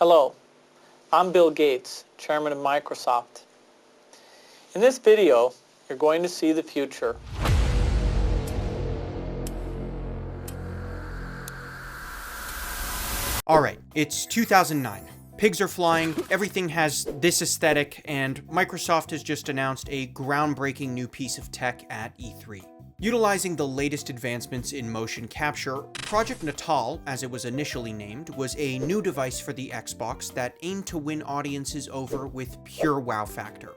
Hello, I'm Bill Gates, Chairman of Microsoft. In this video, you're going to see the future. Alright, it's 2009. Pigs are flying, everything has this aesthetic, and Microsoft has just announced a groundbreaking new piece of tech at E3. Utilizing the latest advancements in motion capture, Project Natal, as it was initially named, was a new device for the Xbox that aimed to win audiences over with pure wow factor.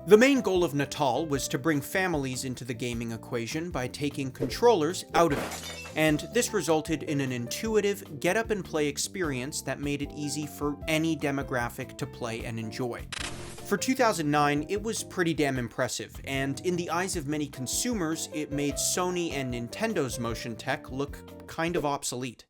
The main goal of Natal was to bring families into the gaming equation by taking controllers out of it, and this resulted in an intuitive, get-up-and-play experience that made it easy for any demographic to play and enjoy. For 2009, it was pretty damn impressive, and in the eyes of many consumers, it made Sony and Nintendo's motion tech look kind of obsolete.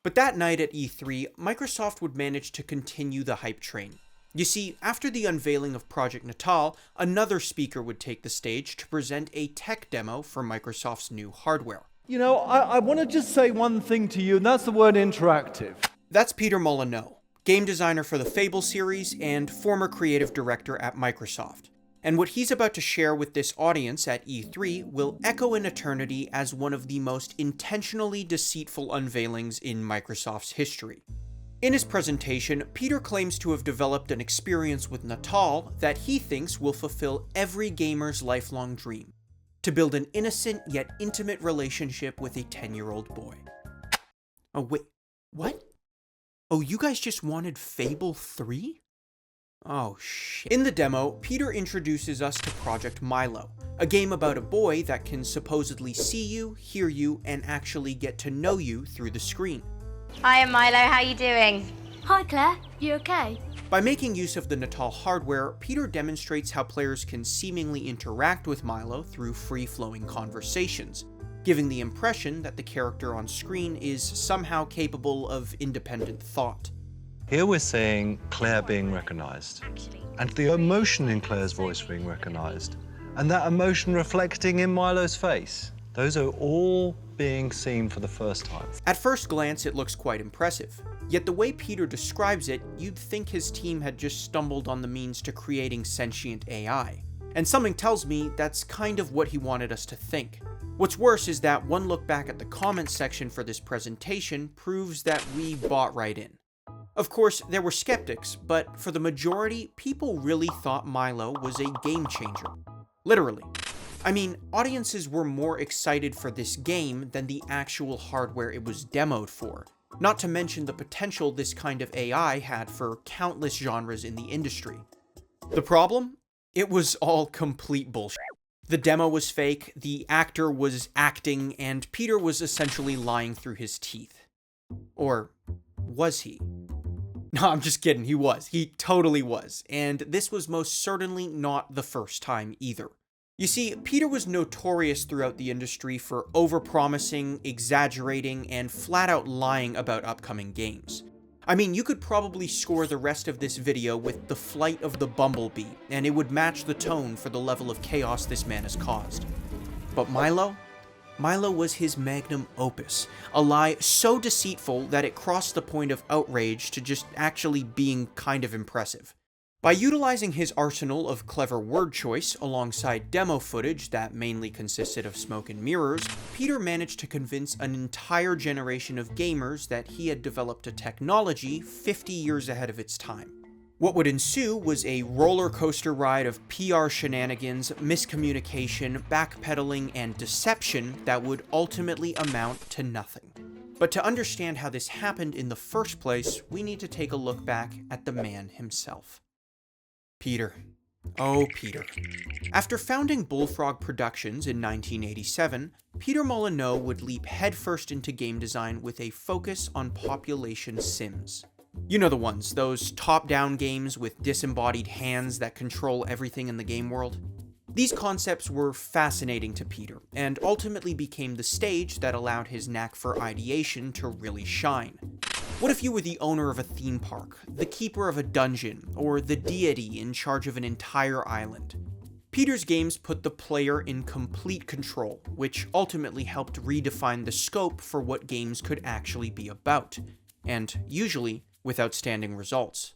But that night at E3, Microsoft would manage to continue the hype train. You see, after the unveiling of Project Natal, another speaker would take the stage to present a tech demo for Microsoft's new hardware. You know, I want to just say one thing to you, and that's the word interactive. That's Piotr Molyneux, game designer for the Fable series and former creative director at Microsoft. And what he's about to share with this audience at E3 will echo in eternity as one of the most intentionally deceitful unveilings in Microsoft's history. In his presentation, Piotr claims to have developed an experience with Natal that he thinks will fulfill every gamer's lifelong dream: to build an innocent yet intimate relationship with a 10-year-old boy. Oh wait, what? Oh, you guys just wanted Fable 3? Oh shit. In the demo, Piotr introduces us to Project Milo, a game about a boy that can supposedly see you, hear you, and actually get to know you through the screen. Hiya Milo, how you doing? Hi Claire, you okay? By making use of the Natal hardware, Piotr demonstrates how players can seemingly interact with Milo through free-flowing conversations, giving the impression that the character on screen is somehow capable of independent thought. Here we're seeing Claire being recognized, and the emotion in Claire's voice being recognized, and that emotion reflecting in Milo's face. Those are all being seen for the first time. At first glance, it looks quite impressive. Yet the way Piotr describes it, you'd think his team had just stumbled on the means to creating sentient AI. And something tells me that's kind of what he wanted us to think. What's worse is that one look back at the comments section for this presentation proves that we bought right in. Of course, there were skeptics, but for the majority, people really thought Milo was a game changer. Literally. I mean, audiences were more excited for this game than the actual hardware it was demoed for, not to mention the potential this kind of AI had for countless genres in the industry. The problem? It was all complete bullshit. The demo was fake, the actor was acting, and Piotr was essentially lying through his teeth. Or was he? No, I'm just kidding, he was. He totally was. And this was most certainly not the first time either. You see, Piotr was notorious throughout the industry for overpromising, exaggerating, and flat-out lying about upcoming games. I mean, you could probably score the rest of this video with the flight of the bumblebee, and it would match the tone for the level of chaos this man has caused. But Milo? Milo was his magnum opus, a lie so deceitful that it crossed the point of outrage to just actually being kind of impressive. By utilizing his arsenal of clever word choice alongside demo footage that mainly consisted of smoke and mirrors, Piotr managed to convince an entire generation of gamers that he had developed a technology 50 years ahead of its time. What would ensue was a roller coaster ride of PR shenanigans, miscommunication, backpedaling, and deception that would ultimately amount to nothing. But to understand how this happened in the first place, we need to take a look back at the man himself. Piotr. Oh, Piotr. After founding Bullfrog Productions in 1987, Piotr Molyneux would leap headfirst into game design with a focus on population sims. You know the ones, those top-down games with disembodied hands that control everything in the game world? These concepts were fascinating to Piotr, and ultimately became the stage that allowed his knack for ideation to really shine. What if you were the owner of a theme park, the keeper of a dungeon, or the deity in charge of an entire island? Piotr's games put the player in complete control, which ultimately helped redefine the scope for what games could actually be about. And usually, with outstanding results.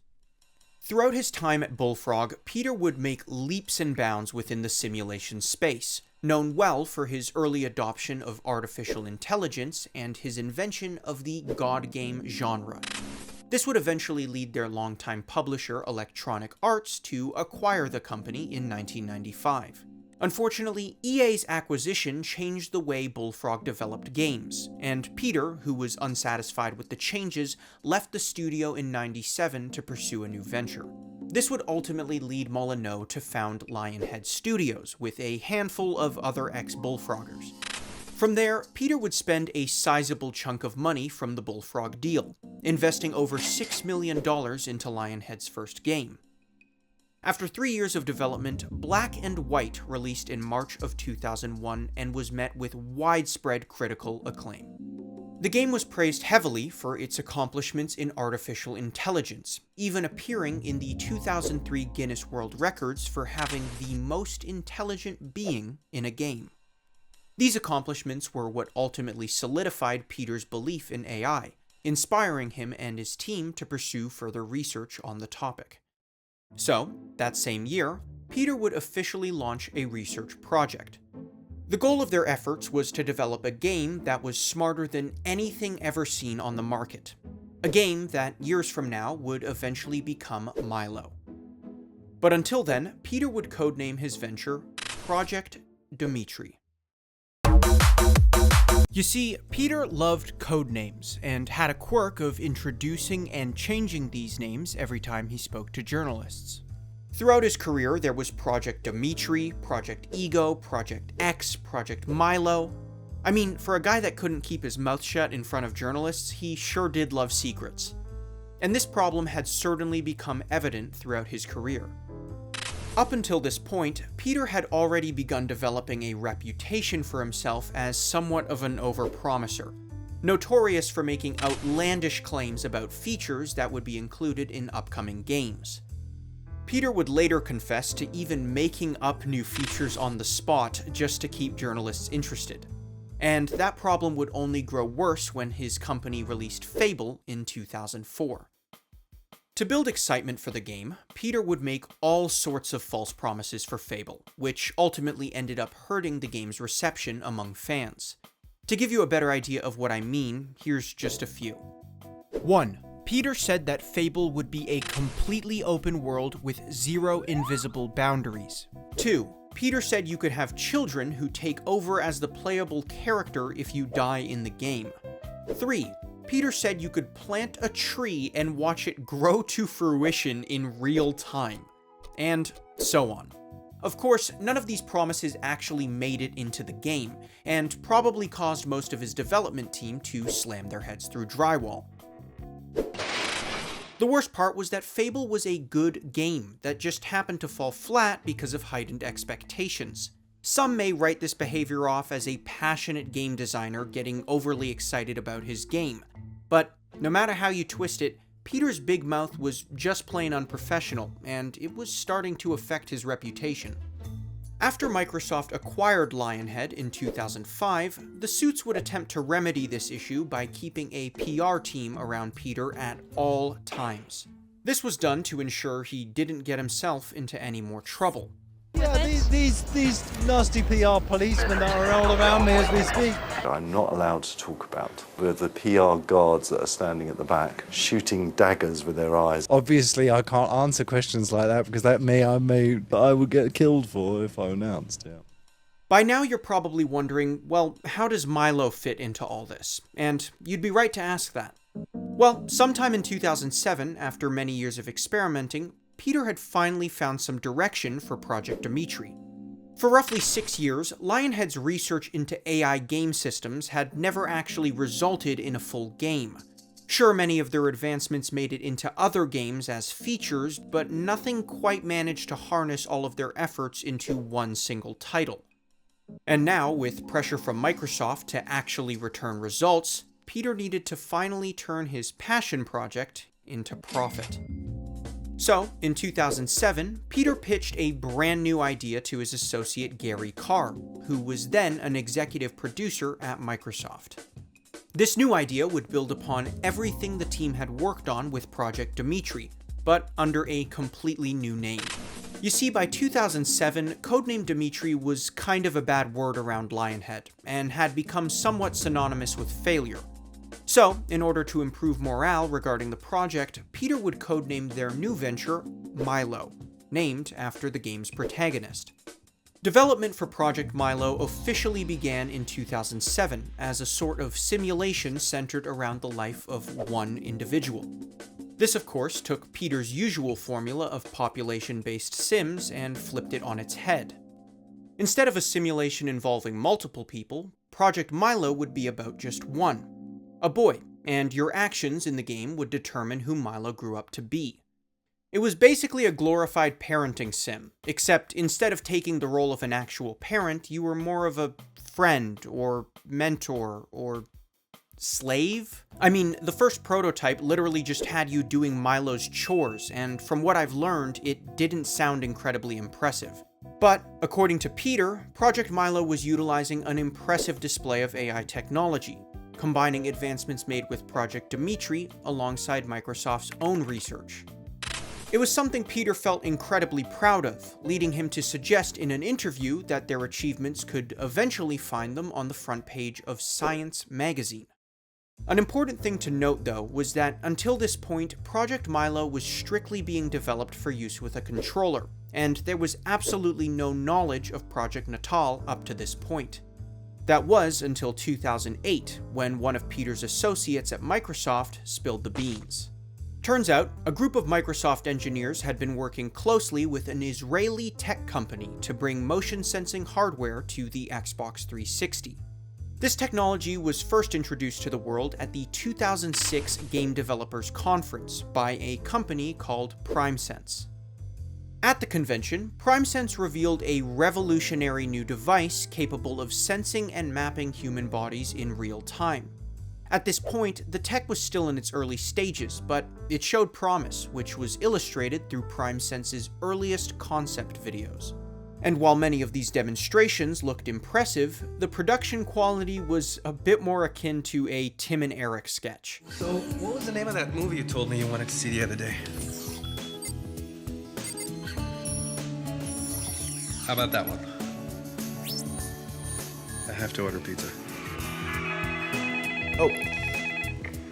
Throughout his time at Bullfrog, Piotr would make leaps and bounds within the simulation space, known well for his early adoption of artificial intelligence and his invention of the God game genre. This would eventually lead their longtime publisher Electronic Arts to acquire the company in 1995. Unfortunately, EA's acquisition changed the way Bullfrog developed games, and Piotr, who was unsatisfied with the changes, left the studio in '97 to pursue a new venture. This would ultimately lead Molyneux to found Lionhead Studios, with a handful of other ex-Bullfroggers. From there, Piotr would spend a sizable chunk of money from the Bullfrog deal, investing over $6 million into Lionhead's first game. After 3 years of development, Black and White released in March of 2001 and was met with widespread critical acclaim. The game was praised heavily for its accomplishments in artificial intelligence, even appearing in the 2003 Guinness World Records for having the most intelligent being in a game. These accomplishments were what ultimately solidified Piotr's belief in AI, inspiring him and his team to pursue further research on the topic. So, that same year, Piotr would officially launch a research project. The goal of their efforts was to develop a game that was smarter than anything ever seen on the market. A game that, years from now, would eventually become Milo. But until then, Piotr would codename his venture Project Dimitri. You see, Piotr loved codenames, and had a quirk of introducing and changing these names every time he spoke to journalists. Throughout his career, there was Project Dimitri, Project Ego, Project X, Project Milo. I mean, for a guy that couldn't keep his mouth shut in front of journalists, he sure did love secrets. And this problem had certainly become evident throughout his career. Up until this point, Piotr had already begun developing a reputation for himself as somewhat of an overpromiser, notorious for making outlandish claims about features that would be included in upcoming games. Piotr would later confess to even making up new features on the spot just to keep journalists interested. And that problem would only grow worse when his company released Fable in 2004. To build excitement for the game, Piotr would make all sorts of false promises for Fable, which ultimately ended up hurting the game's reception among fans. To give you a better idea of what I mean, here's just a few. 1. Piotr said that Fable would be a completely open world with zero invisible boundaries. 2. Piotr said you could have children who take over as the playable character if you die in the game. 3. Piotr said you could plant a tree and watch it grow to fruition in real time. And so on. Of course, none of these promises actually made it into the game, and probably caused most of his development team to slam their heads through drywall. The worst part was that Fable was a good game that just happened to fall flat because of heightened expectations. Some may write this behavior off as a passionate game designer getting overly excited about his game, but no matter how you twist it, Piotr's big mouth was just plain unprofessional, and it was starting to affect his reputation. After Microsoft acquired Lionhead in 2005, the suits would attempt to remedy this issue by keeping a PR team around Piotr at all times. This was done to ensure he didn't get himself into any more trouble. Yeah, these nasty PR policemen that are all around me as we speak. I'm not allowed to talk about the PR guards that are standing at the back, shooting daggers with their eyes. Obviously, I can't answer questions like that because I would get killed for if I announced. Yeah. By now you're probably wondering, well, how does Milo fit into all this? And you'd be right to ask that. Well, sometime in 2007, after many years of experimenting, Piotr had finally found some direction for Project Dimitri. For roughly 6 years, Lionhead's research into AI game systems had never actually resulted in a full game. Sure, many of their advancements made it into other games as features, but nothing quite managed to harness all of their efforts into one single title. And now, with pressure from Microsoft to actually return results, Piotr needed to finally turn his passion project into profit. So, in 2007, Piotr pitched a brand new idea to his associate Gary Carr, who was then an executive producer at Microsoft. This new idea would build upon everything the team had worked on with Project Dimitri, but under a completely new name. You see, by 2007, codename Dimitri was kind of a bad word around Lionhead, and had become somewhat synonymous with failure. So, in order to improve morale regarding the project, Piotr would codename their new venture Milo, named after the game's protagonist. Development for Project Milo officially began in 2007 as a sort of simulation centered around the life of one individual. This, of course, took Piotr's usual formula of population-based sims and flipped it on its head. Instead of a simulation involving multiple people, Project Milo would be about just one, a boy, and your actions in the game would determine who Milo grew up to be. It was basically a glorified parenting sim, except instead of taking the role of an actual parent, you were more of a friend, or mentor, or slave? I mean, the first prototype literally just had you doing Milo's chores, and from what I've learned, it didn't sound incredibly impressive. But, according to Piotr, Project Milo was utilizing an impressive display of AI technology, combining advancements made with Project Dimitri alongside Microsoft's own research. It was something Piotr felt incredibly proud of, leading him to suggest in an interview that their achievements could eventually find them on the front page of Science magazine. An important thing to note, though, was that until this point, Project Milo was strictly being developed for use with a controller, and there was absolutely no knowledge of Project Natal up to this point. That was until 2008, when one of Piotr's associates at Microsoft spilled the beans. Turns out, a group of Microsoft engineers had been working closely with an Israeli tech company to bring motion sensing hardware to the Xbox 360. This technology was first introduced to the world at the 2006 Game Developers Conference by a company called PrimeSense. At the convention, PrimeSense revealed a revolutionary new device capable of sensing and mapping human bodies in real time. At this point, the tech was still in its early stages, but it showed promise, which was illustrated through PrimeSense's earliest concept videos. And while many of these demonstrations looked impressive, the production quality was a bit more akin to a Tim and Eric sketch. So, what was the name of that movie you told me you wanted to see the other day? How about that one? I have to order pizza. Oh.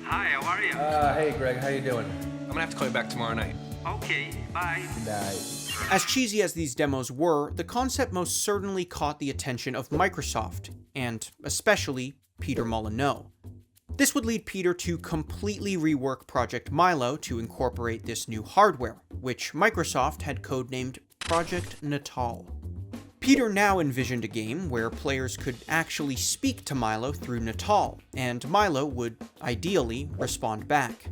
Hi, how are you? Hey Greg, how you doing? I'm gonna have to call you back tomorrow night. Okay, bye. Good night. As cheesy as these demos were, the concept most certainly caught the attention of Microsoft, and especially Piotr Molyneux. This would lead Piotr to completely rework Project Milo to incorporate this new hardware, which Microsoft had codenamed Project Natal. Piotr now envisioned a game where players could actually speak to Milo through Natal, and Milo would, ideally, respond back.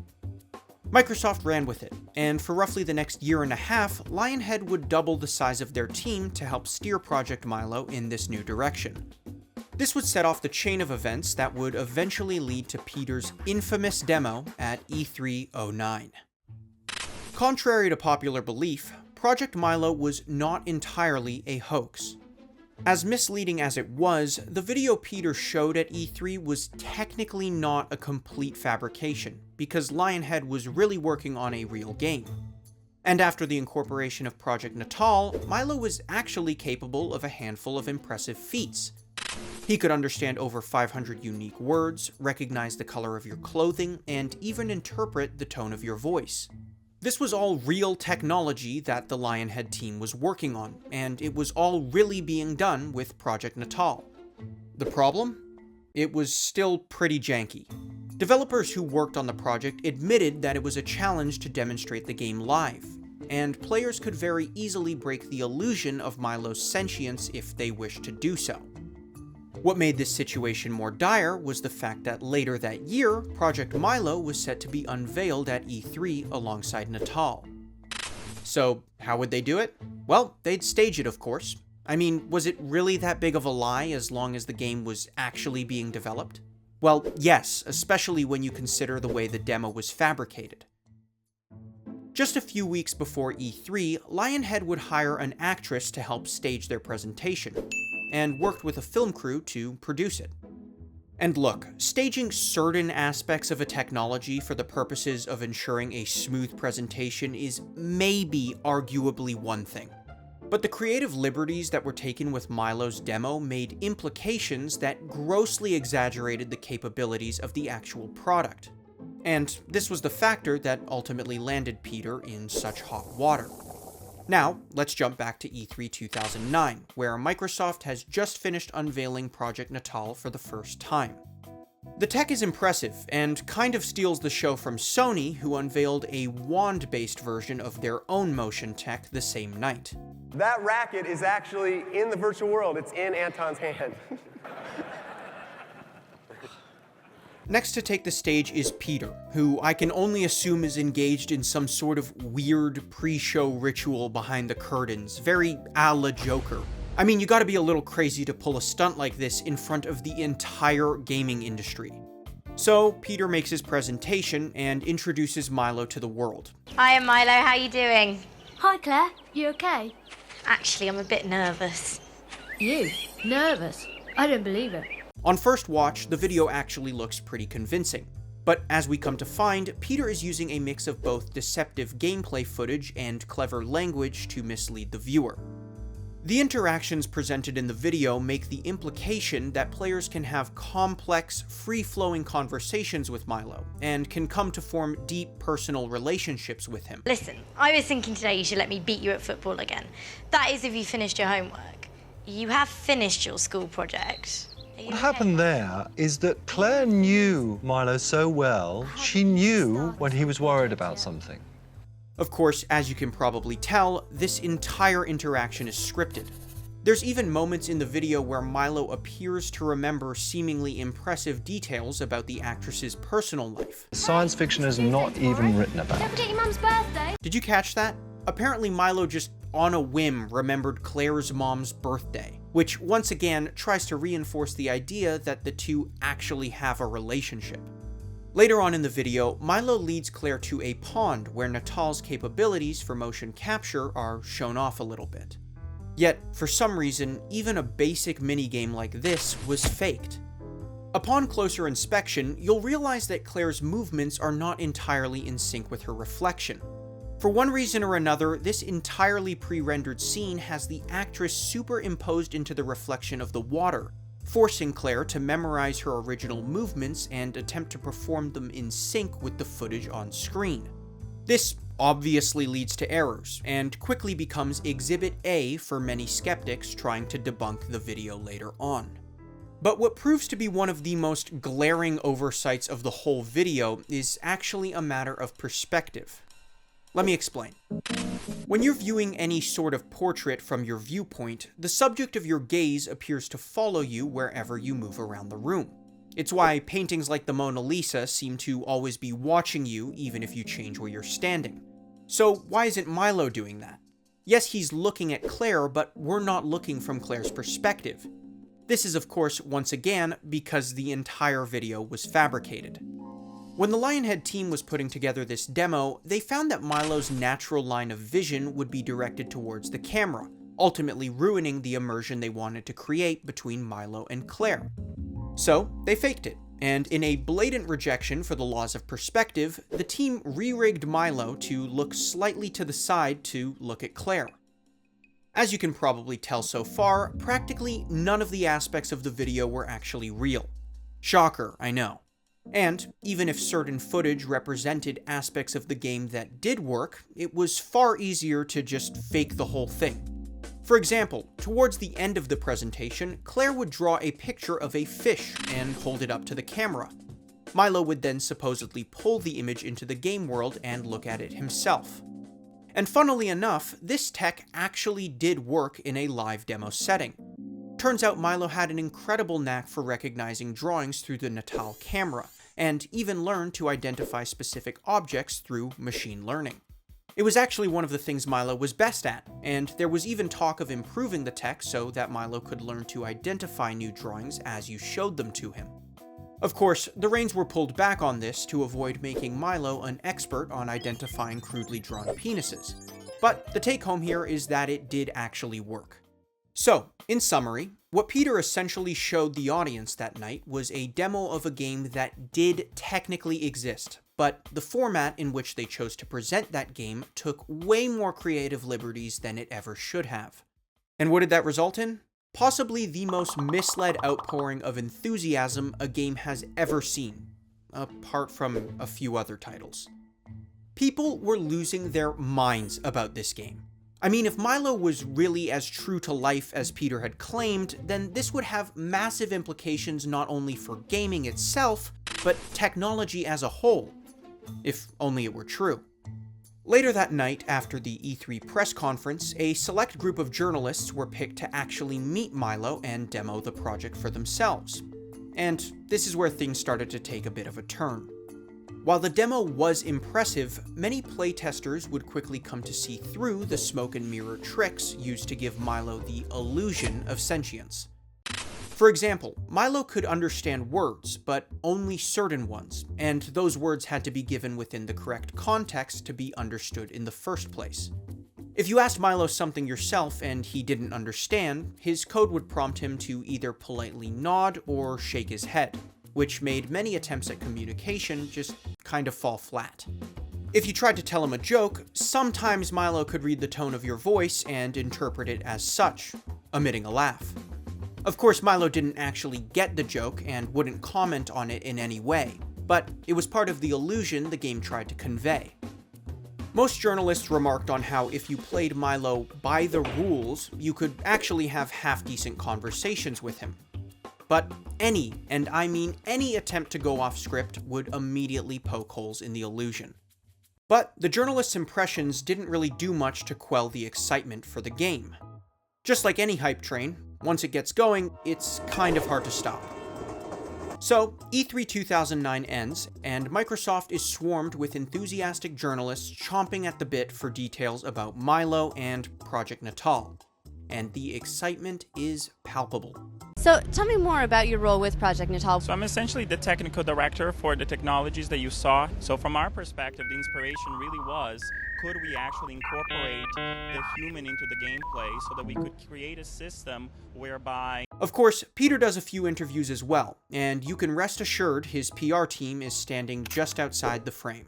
Microsoft ran with it, and for roughly the next year and a half, Lionhead would double the size of their team to help steer Project Milo in this new direction. This would set off the chain of events that would eventually lead to Piotr's infamous demo at E309. Contrary to popular belief, Project Milo was not entirely a hoax. As misleading as it was, the video Piotr showed at E3 was technically not a complete fabrication, because Lionhead was really working on a real game. And after the incorporation of Project Natal, Milo was actually capable of a handful of impressive feats. He could understand over 500 unique words, recognize the color of your clothing, and even interpret the tone of your voice. This was all real technology that the Lionhead team was working on, and it was all really being done with Project Natal. The problem? It was still pretty janky. Developers who worked on the project admitted that it was a challenge to demonstrate the game live, and players could very easily break the illusion of Milo's sentience if they wished to do so. What made this situation more dire was the fact that later that year, Project Milo was set to be unveiled at E3 alongside Natal. So, how would they do it? Well, they'd stage it, of course. I mean, was it really that big of a lie as long as the game was actually being developed? Well, yes, especially when you consider the way the demo was fabricated. Just a few weeks before E3, Lionhead would hire an actress to help stage their presentation, and worked with a film crew to produce it. And look, staging certain aspects of a technology for the purposes of ensuring a smooth presentation is maybe arguably one thing. But the creative liberties that were taken with Milo's demo made implications that grossly exaggerated the capabilities of the actual product. And this was the factor that ultimately landed Piotr in such hot water. Now, let's jump back to E3 2009, where Microsoft has just finished unveiling Project Natal for the first time. The tech is impressive, and kind of steals the show from Sony, who unveiled a wand-based version of their own motion tech the same night. That racket is actually in the virtual world. It's in Anton's hand. Next to take the stage is Piotr, who I can only assume is engaged in some sort of weird pre-show ritual behind the curtains, very a la Joker. I mean, you gotta be a little crazy to pull a stunt like this in front of the entire gaming industry. So, Piotr makes his presentation and introduces Milo to the world. Hi, Milo, how you doing? Hi, Claire. You okay? Actually, I'm a bit nervous. You? Nervous? I don't believe it. On first watch, the video actually looks pretty convincing. But as we come to find, Piotr is using a mix of both deceptive gameplay footage and clever language to mislead the viewer. The interactions presented in the video make the implication that players can have complex, free-flowing conversations with Milo, and can come to form deep personal relationships with him. Listen, I was thinking today you should let me beat you at football again. That is if you finished your homework. You have finished your school project. What happened there is that Claire knew Milo so well, she knew when he was worried about something. Of course, as you can probably tell, this entire interaction is scripted. There's even moments in the video where Milo appears to remember seemingly impressive details about the actress's personal life. Science fiction is not even written about. Don't forget your mum's birthday. Did you catch that? Apparently Milo just on a whim remembered Claire's mom's birthday, which once again tries to reinforce the idea that the two actually have a relationship. Later on in the video, Milo leads Claire to a pond where Natal's capabilities for motion capture are shown off a little bit. Yet, for some reason, even a basic minigame like this was faked. Upon closer inspection, you'll realize that Claire's movements are not entirely in sync with her reflection. For one reason or another, this entirely pre-rendered scene has the actress superimposed into the reflection of the water, forcing Claire to memorize her original movements and attempt to perform them in sync with the footage on screen. This obviously leads to errors, and quickly becomes Exhibit A for many skeptics trying to debunk the video later on. But what proves to be one of the most glaring oversights of the whole video is actually a matter of perspective. Let me explain. When you're viewing any sort of portrait from your viewpoint, the subject of your gaze appears to follow you wherever you move around the room. It's why paintings like the Mona Lisa seem to always be watching you even if you change where you're standing. So why isn't Milo doing that? Yes, he's looking at Claire, but we're not looking from Claire's perspective. This is of course once again because the entire video was fabricated. When the Lionhead team was putting together this demo, they found that Milo's natural line of vision would be directed towards the camera, ultimately ruining the immersion they wanted to create between Milo and Claire. So, they faked it, and in a blatant rejection for the laws of perspective, the team re-rigged Milo to look slightly to the side to look at Claire. As you can probably tell so far, practically none of the aspects of the video were actually real. Shocker, I know. And, even if certain footage represented aspects of the game that did work, it was far easier to just fake the whole thing. For example, towards the end of the presentation, Claire would draw a picture of a fish and hold it up to the camera. Milo would then supposedly pull the image into the game world and look at it himself. And funnily enough, this tech actually did work in a live demo setting. Turns out Milo had an incredible knack for recognizing drawings through the Natal camera, and even learned to identify specific objects through machine learning. It was actually one of the things Milo was best at, and there was even talk of improving the tech so that Milo could learn to identify new drawings as you showed them to him. Of course, the reins were pulled back on this to avoid making Milo an expert on identifying crudely drawn penises, but the take home here is that it did actually work. So, in summary, what Piotr essentially showed the audience that night was a demo of a game that did technically exist, but the format in which they chose to present that game took way more creative liberties than it ever should have. And what did that result in? Possibly the most misled outpouring of enthusiasm a game has ever seen, apart from a few other titles. People were losing their minds about this game. I mean, if Milo was really as true to life as Piotr had claimed, then this would have massive implications not only for gaming itself, but technology as a whole. If only it were true. Later that night, after the E3 press conference, a select group of journalists were picked to actually meet Milo and demo the project for themselves. And this is where things started to take a bit of a turn. While the demo was impressive, many playtesters would quickly come to see through the smoke and mirror tricks used to give Milo the illusion of sentience. For example, Milo could understand words, but only certain ones, and those words had to be given within the correct context to be understood in the first place. If you asked Milo something yourself and he didn't understand, his code would prompt him to either politely nod or shake his head, which made many attempts at communication just kind of fall flat. If you tried to tell him a joke, sometimes Milo could read the tone of your voice and interpret it as such, emitting a laugh. Of course, Milo didn't actually get the joke and wouldn't comment on it in any way, but it was part of the illusion the game tried to convey. Most journalists remarked on how if you played Milo by the rules, you could actually have half-decent conversations with him. But any, and I mean any attempt to go off script would immediately poke holes in the illusion. But the journalists' impressions didn't really do much to quell the excitement for the game. Just like any hype train, once it gets going, it's kind of hard to stop. So, E3 2009 ends, and Microsoft is swarmed with enthusiastic journalists chomping at the bit for details about Milo and Project Natal. And the excitement is palpable. So tell me more about your role with Project Natal. So I'm essentially the technical director for the technologies that you saw. So from our perspective, the inspiration really was, could we actually incorporate the human into the gameplay so that we could create a system whereby... Of course, Piotr does a few interviews as well, and you can rest assured his PR team is standing just outside the frame.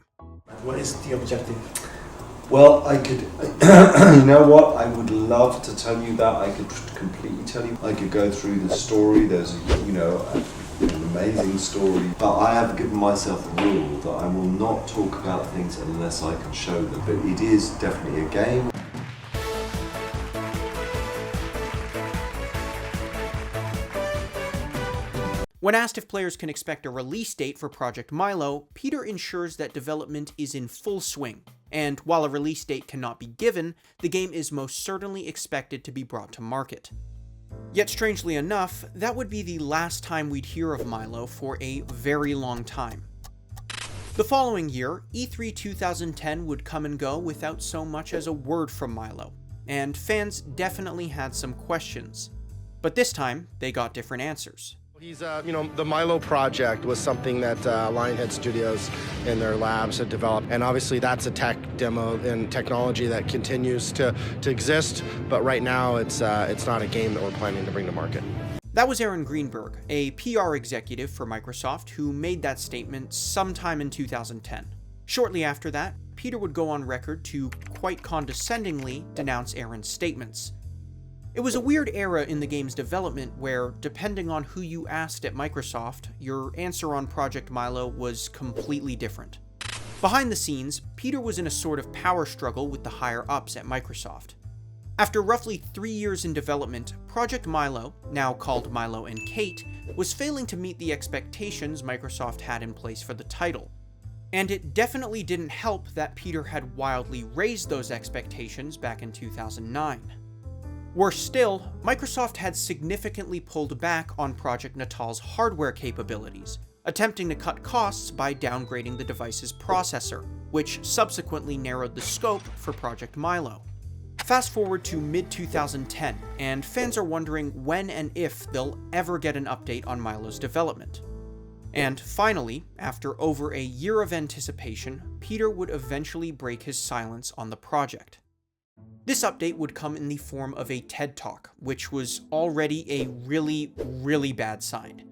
What is the objective? Well, I could, you know what, I would love to tell you that. I could completely tell you. I could go through the story. There's, an amazing story. But I have given myself a rule that I will not talk about things unless I can show them. But it is definitely a game. When asked if players can expect a release date for Project Milo, Piotr ensures that development is in full swing. And while a release date cannot be given, the game is most certainly expected to be brought to market. Yet strangely enough, that would be the last time we'd hear of Milo for a very long time. The following year, E3 2010 would come and go without so much as a word from Milo, and fans definitely had some questions. But this time, they got different answers. He's, the Milo project was something that Lionhead Studios in their labs had developed, and obviously that's a tech demo and technology that continues to exist, but right now it's not a game that we're planning to bring to market. That was Aaron Greenberg, a PR executive for Microsoft who made that statement sometime in 2010. Shortly after that, Piotr would go on record to quite condescendingly denounce Aaron's statements. It was a weird era in the game's development where, depending on who you asked at Microsoft, your answer on Project Milo was completely different. Behind the scenes, Piotr was in a sort of power struggle with the higher-ups at Microsoft. After roughly 3 years in development, Project Milo, now called Milo and Kate, was failing to meet the expectations Microsoft had in place for the title. And it definitely didn't help that Piotr had wildly raised those expectations back in 2009. Worse still, Microsoft had significantly pulled back on Project Natal's hardware capabilities, attempting to cut costs by downgrading the device's processor, which subsequently narrowed the scope for Project Milo. Fast forward to mid-2010, and fans are wondering when and if they'll ever get an update on Milo's development. And finally, after over a year of anticipation, Piotr would eventually break his silence on the project. This update would come in the form of a TED Talk, which was already a really, really bad sign.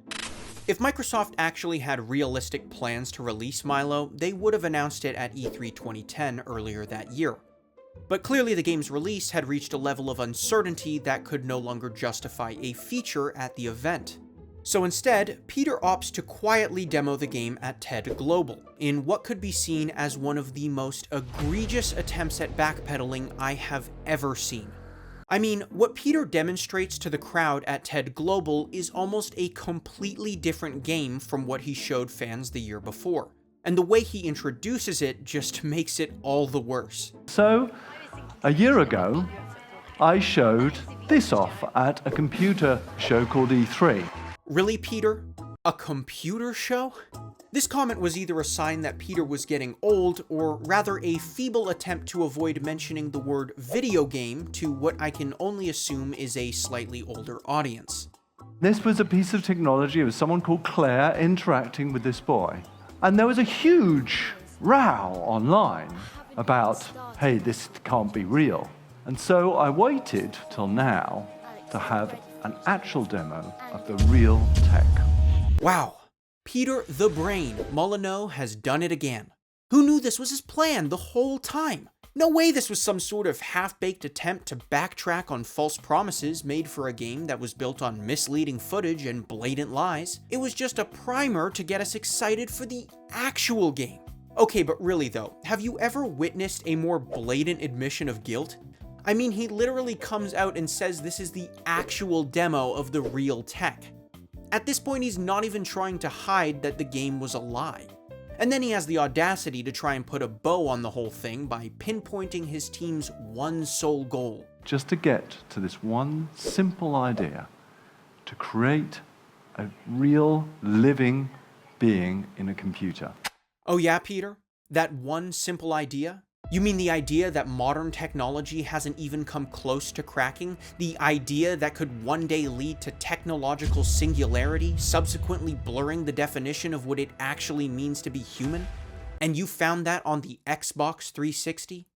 If Microsoft actually had realistic plans to release Milo, they would have announced it at E3 2010 earlier that year. But clearly the game's release had reached a level of uncertainty that could no longer justify a feature at the event. So instead, Piotr opts to quietly demo the game at TED Global, in what could be seen as one of the most egregious attempts at backpedaling I have ever seen. I mean, what Piotr demonstrates to the crowd at TED Global is almost a completely different game from what he showed fans the year before. And the way he introduces it just makes it all the worse. So, a year ago, I showed this off at a computer show called E3. Really, Piotr? A computer show? This comment was either a sign that Piotr was getting old, or rather a feeble attempt to avoid mentioning the word video game to what I can only assume is a slightly older audience. This was a piece of technology of someone called Claire interacting with this boy. And there was a huge row online about, hey, this can't be real. And so I waited till now to have an actual demo of the real tech. Wow. Piotr the Brain Molyneux has done it again. Who knew this was his plan the whole time? No way this was some sort of half-baked attempt to backtrack on false promises made for a game that was built on misleading footage and blatant lies. It was just a primer to get us excited for the actual game. Okay, but really though, have you ever witnessed a more blatant admission of guilt? I mean, he literally comes out and says this is the actual demo of the real tech. At this point, he's not even trying to hide that the game was a lie. And then he has the audacity to try and put a bow on the whole thing by pinpointing his team's one sole goal. Just to get to this one simple idea, to create a real living being in a computer. Oh yeah, Piotr? That one simple idea? You mean the idea that modern technology hasn't even come close to cracking? The idea that could one day lead to technological singularity, subsequently blurring the definition of what it actually means to be human? And you found that on the Xbox 360?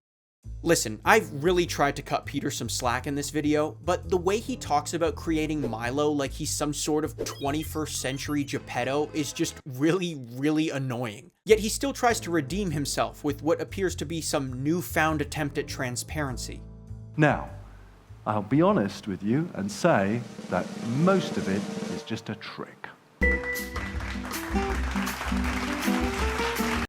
Listen, I've really tried to cut Piotr some slack in this video, but the way he talks about creating Milo like he's some sort of 21st century Geppetto is just really annoying. Yet he still tries to redeem himself with what appears to be some newfound attempt at transparency. Now, I'll be honest with you and say that most of it is just a trick.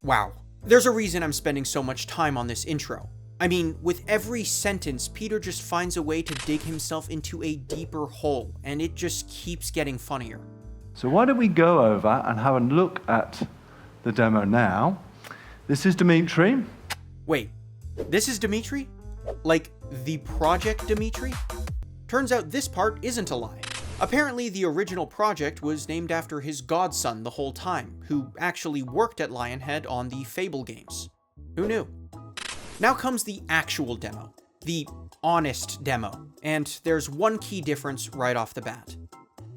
Wow. There's a reason I'm spending so much time on this intro. I mean, with every sentence, Piotr just finds a way to dig himself into a deeper hole, and it just keeps getting funnier. So why don't we go over and have a look at the demo now. This is Dimitri. Wait, this is Dimitri? Like, the Project Dimitri? Turns out this part isn't a lie. Apparently, the original project was named after his godson the whole time, who actually worked at Lionhead on the Fable games. Who knew? Now comes the actual demo, the honest demo, and there's one key difference right off the bat.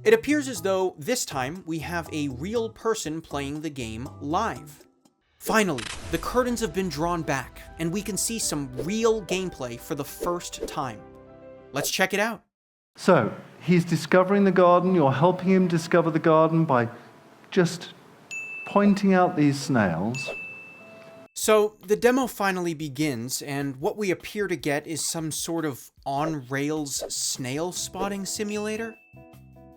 It appears as though this time we have a real person playing the game live. Finally, the curtains have been drawn back, and we can see some real gameplay for the first time. Let's check it out. So, he's discovering the garden, you're helping him discover the garden by just pointing out these snails. So, the demo finally begins, and what we appear to get is some sort of on-rails snail spotting simulator?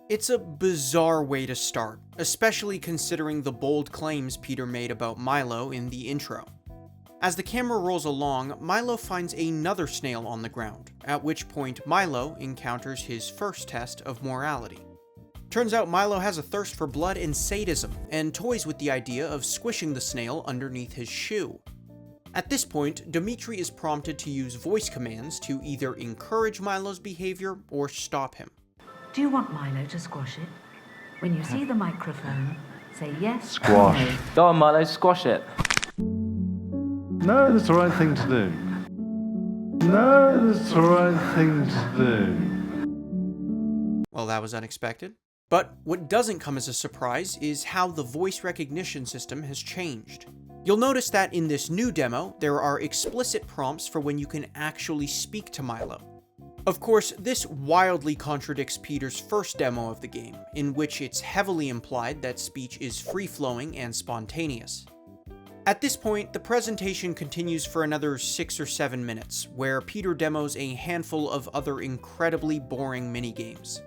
It's a bizarre way to start, especially considering the bold claims Piotr made about Milo in the intro. As the camera rolls along, Milo finds another snail on the ground, at which point Milo encounters his first test of morality. Turns out Milo has a thirst for blood and sadism, and toys with the idea of squishing the snail underneath his shoe. At this point, Dimitri is prompted to use voice commands to either encourage Milo's behavior or stop him. Do you want Milo to squash it? When you see the microphone, say yes. Squash. No. Go on, Milo, squash it. No, that's the right thing to do. No, that's the right thing to do. Well, that was unexpected. But what doesn't come as a surprise is how the voice recognition system has changed. You'll notice that in this new demo, there are explicit prompts for when you can actually speak to Milo. Of course, this wildly contradicts Peter's first demo of the game, in which it's heavily implied that speech is free-flowing and spontaneous. At this point, the presentation continues for another 6 or 7 minutes, where Peter demos a handful of other incredibly boring minigames.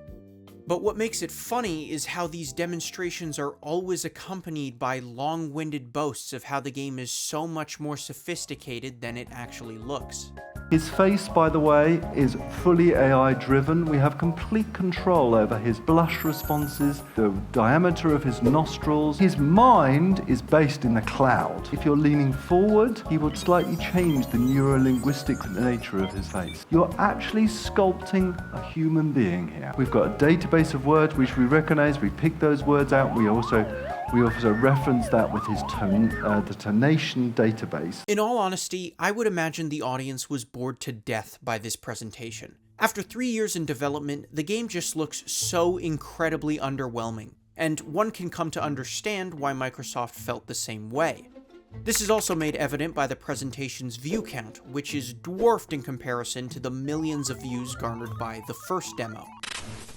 But what makes it funny is how these demonstrations are always accompanied by long-winded boasts of how the game is so much more sophisticated than it actually looks. His face, by the way, is fully AI-driven. We have complete control over his blush responses, the diameter of his nostrils. His mind is based in the cloud. If you're leaning forward, he will slightly change the neuro-linguistic nature of his face. You're actually sculpting a human being here. We've got a database of words which we recognize. We pick those words out. We also reference that with his the tonation database. In all honesty, I would imagine the audience was bored to death by this presentation. After 3 years in development, the game just looks so incredibly underwhelming, and one can come to understand why Microsoft felt the same way. This is also made evident by the presentation's view count, which is dwarfed in comparison to the millions of views garnered by the first demo.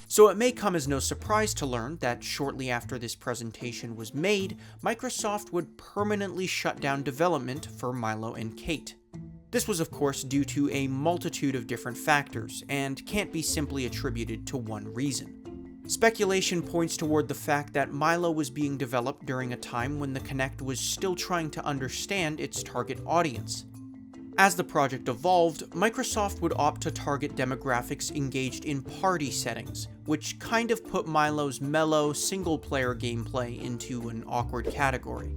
So it may come as no surprise to learn that shortly after this presentation was made, Microsoft would permanently shut down development for Milo and Kate. This was of course due to a multitude of different factors, and can't be simply attributed to one reason. Speculation points toward the fact that Milo was being developed during a time when the Kinect was still trying to understand its target audience. As the project evolved, Microsoft would opt to target demographics engaged in party settings, which kind of put Milo's mellow, single-player gameplay into an awkward category.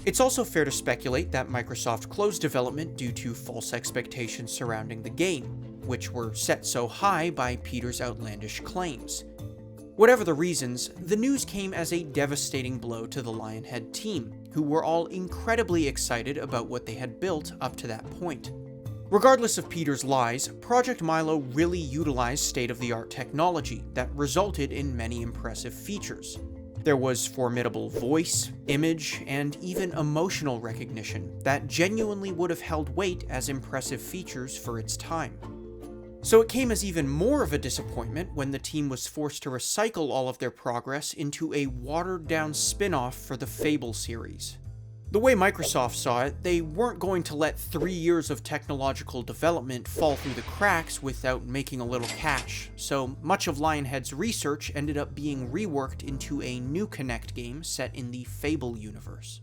It's also fair to speculate that Microsoft closed development due to false expectations surrounding the game, which were set so high by Peter's outlandish claims. Whatever the reasons, the news came as a devastating blow to the Lionhead team, who were all incredibly excited about what they had built up to that point. Regardless of Peter's lies, Project Milo really utilized state-of-the-art technology that resulted in many impressive features. There was formidable voice, image, and even emotional recognition that genuinely would have held weight as impressive features for its time. So it came as even more of a disappointment when the team was forced to recycle all of their progress into a watered-down spin-off for the Fable series. The way Microsoft saw it, they weren't going to let 3 years of technological development fall through the cracks without making a little cash, so much of Lionhead's research ended up being reworked into a new Kinect game set in the Fable universe.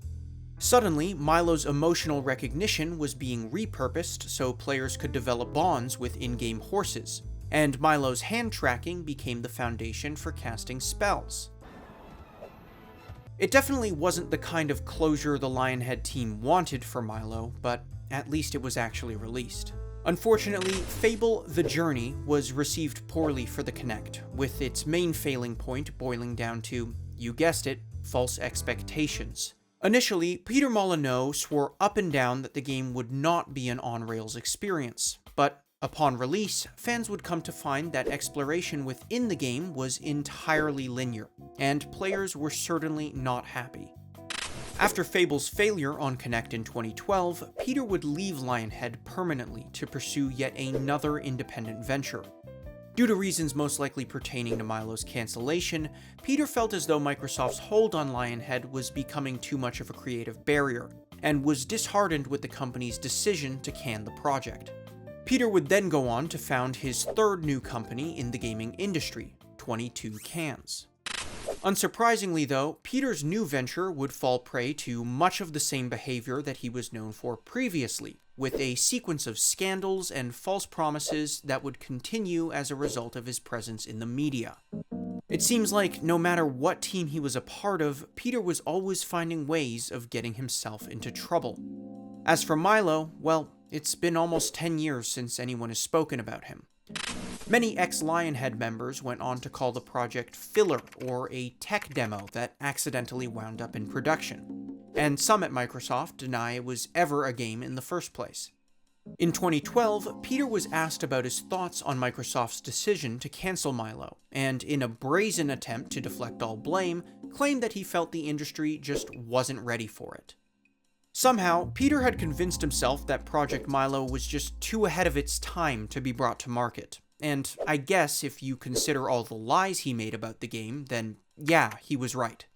Suddenly, Milo's emotional recognition was being repurposed so players could develop bonds with in-game horses, and Milo's hand tracking became the foundation for casting spells. It definitely wasn't the kind of closure the Lionhead team wanted for Milo, but at least it was actually released. Unfortunately, Fable: The Journey was received poorly for the Kinect, with its main failing point boiling down to, you guessed it, false expectations. Initially, Peter Molyneux swore up and down that the game would not be an on-rails experience, but upon release, fans would come to find that exploration within the game was entirely linear, and players were certainly not happy. After Fable's failure on Kinect in 2012, Peter would leave Lionhead permanently to pursue yet another independent venture. Due to reasons most likely pertaining to Milo's cancellation, Peter felt as though Microsoft's hold on Lionhead was becoming too much of a creative barrier, and was disheartened with the company's decision to can the project. Peter would then go on to found his third new company in the gaming industry, 22 Cans. Unsurprisingly though, Peter's new venture would fall prey to much of the same behavior that he was known for previously, with a sequence of scandals and false promises that would continue as a result of his presence in the media. It seems like no matter what team he was a part of, Peter was always finding ways of getting himself into trouble. As for Milo, well, it's been almost 10 years since anyone has spoken about him. Many ex-Lionhead members went on to call the project filler or a tech demo that accidentally wound up in production, and some at Microsoft deny it was ever a game in the first place. In 2012, Peter was asked about his thoughts on Microsoft's decision to cancel Milo, and in a brazen attempt to deflect all blame, claimed that he felt the industry just wasn't ready for it. Somehow, Piotr had convinced himself that Project Milo was just too ahead of its time to be brought to market. And I guess if you consider all the lies he made about the game, then yeah, he was right.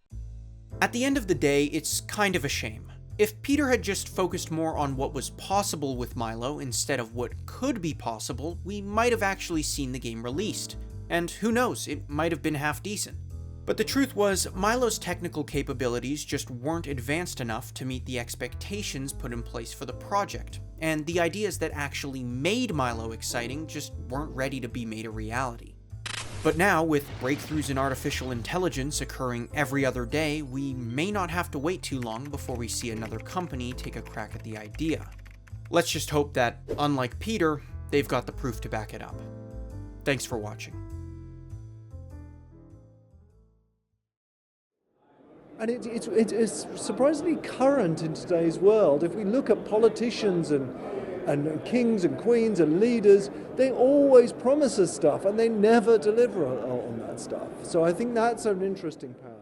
At the end of the day, it's kind of a shame. If Piotr had just focused more on what was possible with Milo instead of what could be possible, we might have actually seen the game released. And who knows, it might have been half decent. But the truth was, Milo's technical capabilities just weren't advanced enough to meet the expectations put in place for the project, and the ideas that actually made Milo exciting just weren't ready to be made a reality. But now, with breakthroughs in artificial intelligence occurring every other day, we may not have to wait too long before we see another company take a crack at the idea. Let's just hope that, unlike Piotr, they've got the proof to back it up. Thanks for watching. And it's surprisingly current in today's world. If we look at politicians and kings and queens and leaders, they always promise us stuff and they never deliver on that stuff. So I think that's an interesting paradox.